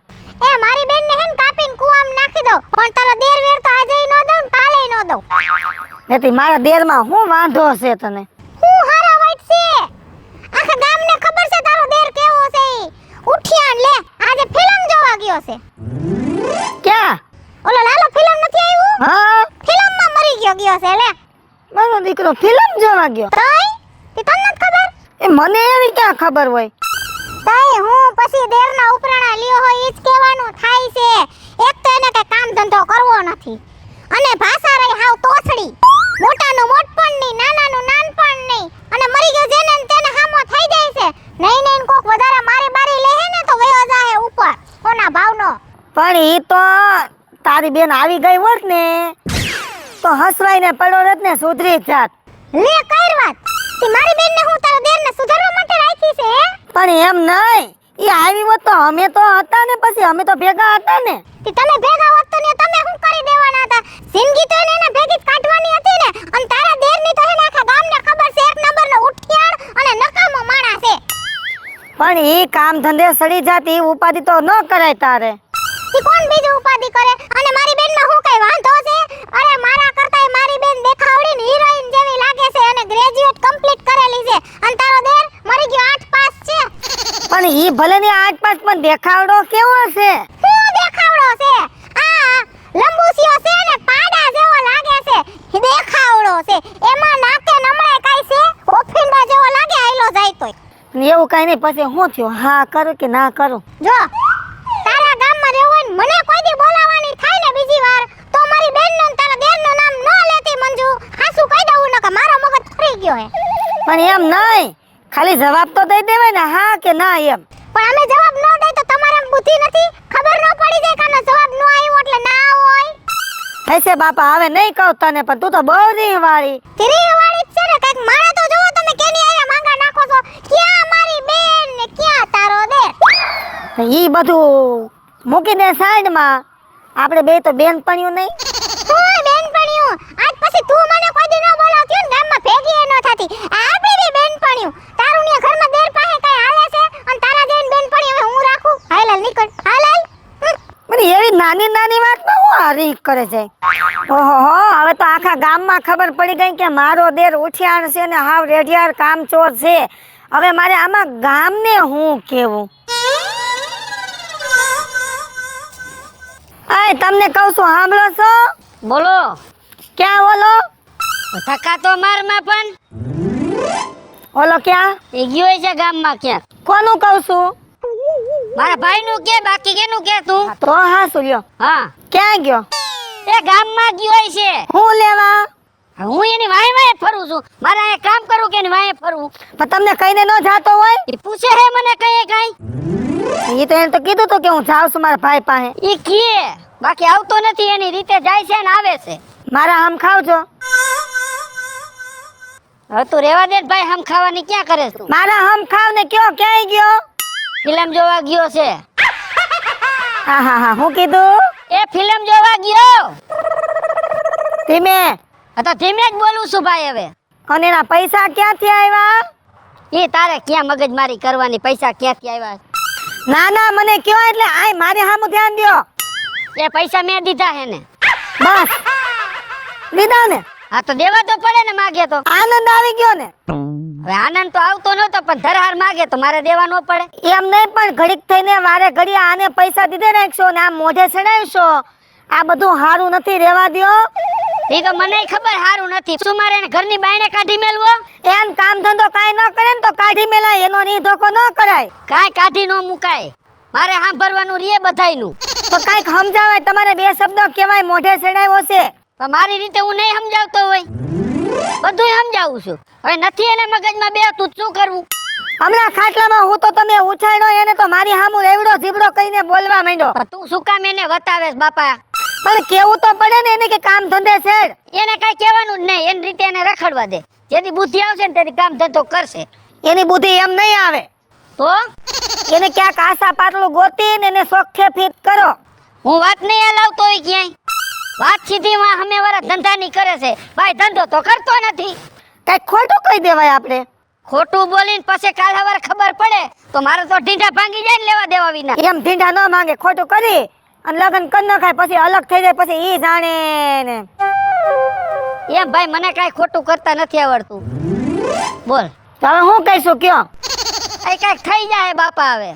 એ મારી બેન ને હેન કાપીને કુવામાં નાખી દો, પણ તારો દેર વેર તો આજે નો દઉં કાલે નો દઉં. નથી મારા દેરમાં શું વાંધો છે તને? હું હારા વાઈટ છે. આખા ગામને ખબર છે તારો દેર કેવો છે. ઉઠિયાન લે, આજે ફિલ્મ જોવા ગયો છે. ક્યાં? ઓલો લાલો ફિલ્મ નથી આવ્યું? હા, ફિલ્મમાં મરી ગયો છે લે. મારો દીકરો ફિલ્મ જોવા ગયો. તોય તે તને નથી ખબર? એ મને એવી ક્યાં ખબર હોય? તઈ હું પછી દેરના ઉપરાણા લ્યો હોય ઈ જ કહેવાનું થાય છે. એક તો એને કઈ કામ ધંધો કરવો નથી, અને ભાષા રહી હાવ તોછડી. મોટાનું મોટપણ નહીં, નાનાનું નાનપણ નહીં, અને મરી ગયો જેને ને તેને હામો થઈ જાય છે. નહીં નહીં કોક વધારે મારી બારી લેહે ને તો વયો જાહે ઉપર કોના ભાવનો. પણ ઈ તો તારી બેન આવી ગઈ હોત ને તો હસવાઈને પડો રત ને સુધરી જ જાત. લે કઈ વાત? તી મારી બેનને હું તારા દેરને સુધારવા માટે રાખી છે? પણ એમ નહીં, ઈ આવી હોત તો અમે તો હતા ને, પછી અમે તો ભેગા હતા ને. તી તમે ભેગા હોત તો ને તમે શું કરી દેવાના હતા? જિંદગી તો એને ભેગી જ કાઢવાની હતી ને. અને તારા દેરની તો એને આખા ગામને ખબર છે એક નંબરનો ઉઠિયાણ અને નકામો માણસ છે. પણ ઈ કામ ધંધે સડી જાતી ઉપાધિ તો ન કરાય તારે. તી કોણ બીજું ઉપાધિ કરે? અને મારી બેનમાં હું કઈ વાંધો છે? અરે મારા કરતાય મારી બેન દેખાવડી ને હિરોઈન જેવી લાગે છે, અને ગ્રેજ્યુએટ કમ્પ્લીટ કરેલી છે. અને તારો દેર મરી ગયો 8 પાસ છે. પણ ઈ ભલે ને 8 પાસ, પણ દેખાવડો કેવો છે? શું દેખાવડો છે? આ લંબુસિયો છે ને પાડા જેવો લાગે છે. દેખાવડો છે. એમાં નાકે નમળે કાઈ છે? ઓફિંડા જેવો લાગે આયલો જાય તોય. ને એવું કઈ નહીં, પછી શું થયું? હા કરું કે ના કરું? જો તારા ગામમાં રહેવું હોય ને મને કોઈ દી બોલાવાની થાય ને બીજી વાર, તો મારી બેનનું ને તારા દેરનું નામ ન લેતી મંજુ. હાસુ કહી દઉં ને કે મારો મગજ ફરી ગયો હે. પણ એમ નહીં, ખાલી જવાબ તો દઈ દેવાય ને, હા કે ના એમ. પણ અમે જવાબ ન દઈ તો તમારે બુદ્ધિ નથી? ખબર ન પડી જાય કે આનો જવાબ ન આવ્યો એટલે ના હોય? હશે બાપા, હવે નહીં કહું તને, પણ તું તો બહુ રીહ વાળી. ત્રી વાળી જ છે ને. કઈક મારા તો જોવો તમે કેની આયા માંગા નાખો છો. ક્યાં મારી બેન ને ક્યાં તારો દેર? ઈ બધું મૂકીને સાઈડમાં, આપણે બે તો બેનપણીયું નહીં. હું બેનપણીયું? આજ પછી તું મને કોઈ દી ન બોલાવતી ને ગામમાં ભેગી એ ન થાતી. આપણે બે બેનપણીયું. તારું ને ઘરમાં દેર પાસે કઈ હાલે છે? અને તારા જેવી બેનપણી હવે હું રાખું? હાલ હાલ નીકળ, હાલ હાલ. મને એવી નાની નાની વાતમાં હું આ રીહ કરે છે? ઓહો હો, હવે તો આખા ગામમાં ખબર પડી ગઈ કે મારો દેર ઉઠિયાણ છે ને હાવ રેઢિયાર કામચોર છે. હવે મારે આમાં ગામને હું કેવું? આય તમને કહું છું, સાંભળો છો? બોલો. ક્યાં ઓલો? ધક્કા તો મારમાં, પણ ઓલો ક્યાં? એ ગયો છે ગામમાં ક્યાંક. કોનું કહું છું? મારા ભાઈનું કે બાકી કેનું કે તું? તો હા સુલ્યો. હા, ક્યાં ગયો? એ ગામમાં ગયો છે. હું લેવા? હું એની વાહે વાહે ફરું છું. મારે આ કામ કરું કે એની વાહે ફરવું? પણ તમને કઈને ન જાતો હોય? એ પૂછે હે મને કઈ કઈ. એ તો એને તો કીધું તો કે હું જાઉં છું મારા ભાઈ પાસે. ઈ કીએ બાકી આવતો નથી, એની રીતે જાય છે ને આવે છે. મારા આમ ખાવજો. હવે તું રેવા દે ને ભાઈ, હમ ખાવાની ક્યાં કરે તું? મારા હમ ખાવ ને કયો ક્યાંય ગયો? ફિલ્મ જોવા ગયો છે. હા હા હા, હું કીધું? એ ફિલ્મ જોવા ગયો. ધીમે. તો ધીમે જ બોલું છું ભાઈ હવે. અને એના પૈસા ક્યાંથી આવ્યા? એ તારે ક્યાં મગજમારી કરવાની, પૈસા ક્યાંથી આવ્યા? ના ના મને કયો એટલે આય મારી સામું ધ્યાન દ્યો. એ પૈસા મેં દીધા હે ને. બસ લીધા ને? હા તો દેવા તો પડે ને, માગે તો. આનંદ આવી ગયો ને? હવે આનંદ તો આવતો નતો, પણ ધરહાર માગે તો મારે દેવા ન પડે. એમ નહીં, પણ ઘડીક થઈને વારે ઘડી આને પૈસા દીધે રાખશો ને આમ મોઢે ચડાવશો, આ બધું હારું નથી, રહેવા દ્યો. એ તો મને ખબર હારું નથી. શું મારે એને ઘરની બાયણે કાઢી મેલવો? એમ કામ ધંધો કાંઈ ન કરે ને તો કાઢી મેલાય, એનો ની ધોકો ન કરાય. કાંઈ કાઢી ન મુકાય, મારે સાંભળવાનું રીએ બધાયનું. તો કાંઈક સમજાવાય, તમારે બે શબ્દો કહેવાય, મોઢે ચડાવ્યો છે. પણ મારી રીતે હું નહીં સમજાવતો હોય, બધુંય સમજાવું છું. હવે નથી એને મગજમાં બે તું શું કરવું? હમણાં ખાટલામાં હું તો તમે ઉછાળ્યો એને તો મારી સામું રેવડો ઝીબડો કહીને બોલવા માંડ્યો. પણ તું શું કામ એને વતાવેસ બાપા? પણ કેવું તો પડે ને એને કે કામ ધંધે છેડ. એને કઈ કહેવાનું જ નહીં, એની રીતે એને રખડવા દે. જેથી બુદ્ધિ આવશે ને તેથી કામ ધંધો કરશે. એની બુદ્ધિ એમ નહીં આવે, તો એને ક્યાંક આશા પાતળું ગોતીને એને સોખે ફિટ કરો. હું વાત નહીં હલાવતો હોય ક્યાંય, વાત સીધી માં હમે વાળા ધંધાની કરે છે. ભાઈ ધંધો તો કરતો નથી. કઈક ખોટું કહી દેવાય આપણે. ખોટું બોલીને પછી કાલ સવારે ખબર પડે તો મારે તો ઢીંઢા ભાંગી જાય ને લેવા દેવા વિના. એમ ઢીંઢા ન માંગે, ખોટું કરી અને લગ્ન કરી નખાય, પછી અલગ થઈ જાય, પછી ઈ જાણે ને. એમ ભાઈ મને કઈ ખોટું કરતા નથી આવડતું. બોલ તો હવે હું કહીશું કયો? એ કઈક થઈ જાય બાપા. હવે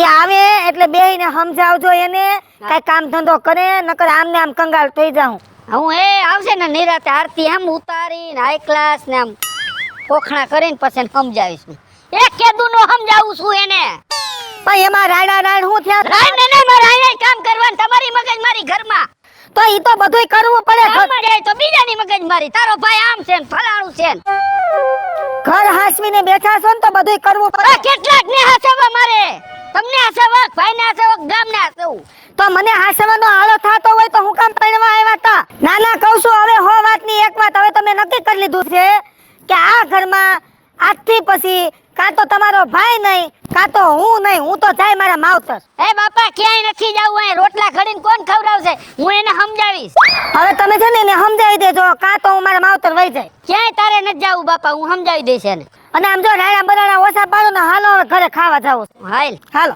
એ આવે એટલે બેહીને સમજાવજો એને, કઈ કામ ધંધો કરે, નકર આમને આમ કંગાળ થઈ જાઉં. હું એ આવશે ને નિરાતે આરતી આમ ઉતારીને હાઈ ક્લાસ ને આમ પોખણા કરીને પછી સમજાવીશ. એક કેદું નો સમજાવું છું એને. પણ એમાં રાડા રાડ હું થયા? રાય ને નહીં, મારે અહીંયા કામ કરવાનું, તમારી મગજ મારી ઘરમાં. તો ઈ તો બધુંય કરવું પડે. ઘરમાં જાય તો બીજાની મગજ મારી, તારો ભાઈ આમ છે ને ફલાણું છે ને. ઘર હાસવીને બેઠા છો ને તો બધુંય કરવું પડે. કેટલાક ને હાસવા મારે, તમને હાસવા, ભાઈ ને હાસવા, ગામ ને હાસવું. તો મને હાસવાનો આળો થાતો હોય તો હું કામ પરણવા આવ્યા તા? ના ના કહું છું, હવે હો વાતની એક વાત હવે તમે નક્કી કરી લીધું છે કે આ ઘરમાં આજથી પછી કાં તો તમારો ભાઈ નહીં, કાં તો હું નહીં, હું તો જાય મારા માવતર. એ બાપા ક્યાંય નથી જાવું, અહીં રોટલા ઘડીને કોણ ખવડાવશે? હું એને સમજાવીશ. હવે તમે છે ને એને સમજાવી દેજો, કાં તો હું મારા માવતર વહી જાય. ક્યાંય તારે નથી જાવું બાપા, હું સમજાવી દઈશ એને. અને આમ જો રાડા બરાડા ઓછા પાડો ને, હાલો હવે ઘરે ખાવા જાવ. હાલ હાલો.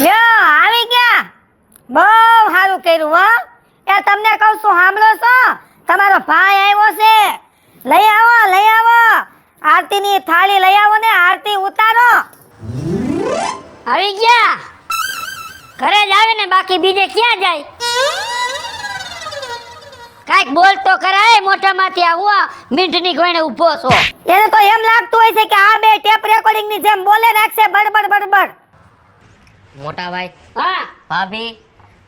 લ્યો આવી ગયા, બહુ સારું કર્યું હો. એ તમને કહું છું, સાંભળો છો? તમારો ભાઈ આવ્યો છે, લઈ આવો લઈ આવો. આરતીની થાળી લઈ આવો ને, આરતી ઉતારો. આવી ગયા, ઘરે જ આવે ને, બાકી બીજે ક્યાં જાય? કાઈક બોલ તો કરાય મોઢામાંથી. આવું મીંઢની ગોણે ઊભો છો. એને તો એમ લાગતું હોય છે કે આ બે ટેપ રેકોર્ડિંગ ની જેમ બોલે રાખશે, બડબડ બડબડ. મોટા ભાઈ, હા ભાભી,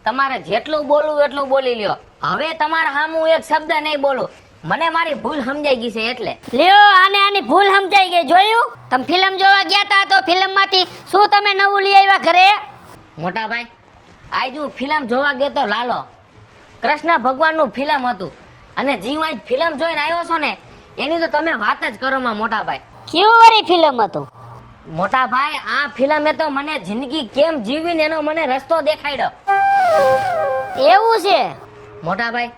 તમારે જેટલું બોલવું એટલું બોલી લ્યો. હવે તમારા સામું એક શબ્દ નહીં બોલું. મને મારી ભૂલ સમજાઈ ગઈ છે એટલે. લ્યો, આની ભૂલ સમજાઈ ગઈ. જોયું? તમે ફિલ્મ જોવા ગયા તા તો ફિલ્મમાંથી શું તમે નવું લઈ આવ્યા ઘરે? મોટા ભાઈ, આજ હું ફિલ્મ જોવા ગયો તો લાલો, કૃષ્ણ ભગવાનનું ફિલ્મ હતું. અને જીવ આજ ફિલ્મ જોઈને આવ્યો છો ને, એની તો તમે વાત જ કરો માં મોટા ભાઈ. કેવું વાળી ફિલ્મ હતું? મોટા ભાઈ, આ ફિલ્મે તો મને જિંદગી કેમ જીવવી એનો મને રસ્તો દેખાડ્યો. એવું છે? મોટા ભાઈ,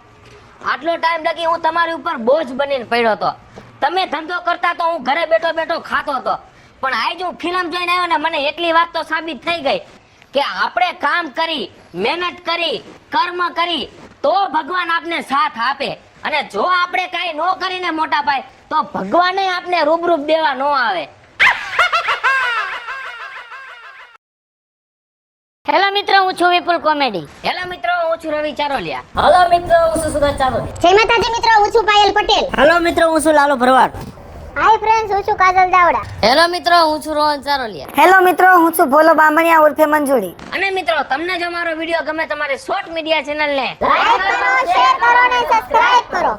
આટલો ટાઈમ લગી હું તમારી ઉપર બોજ બનીને પડ્યો હતો. તમે ધંધો કરતા તો હું ઘરે બેઠો બેઠો ખાતો હતો. પણ આજ હું ફિલ્મ જોઈને આવ્યો ને, મને એટલી વાત તો સાબિત થઈ ગઈ કે આપણે કામ કરી, મહેનત કરી, કર્મ કરી તો ભગવાન આપને સાથ આપે. અને જો આપણે કાંઈ ન કરીને મોટા ભાઈ, તો ભગવાને આપને રૂબરૂબ દેવા ન આવે. હેલો મિત્રો, હું છું વિપુલ કોમેડી. હેલો મિત્રો, હું છું રવિ ચારોલિયા. हेलो मित्रों, હું છું સુગત ચારોલિયા. જય માતાજી મિત્રો, હું છું પાયલ પટેલ. हेलो मित्रों, હું છું લાલો ભરવાડ. હાય ફ્રેન્ડ્સ, હું છું કાજલ દાવડા. હેલો મિત્રો, હું છું રોહન ચારોલિયા. હેલો મિત્રો, હું છું ભોલો બામણિયા ઉર્ફે મંજુડી. અને મિત્રો, તમને જો મારો વિડીયો ગમે, તમારે શોર્ટ મીડિયા ચેનલ ને લાઈક કરો, શેર કરો અને સબસ્ક્રાઇબ કરો.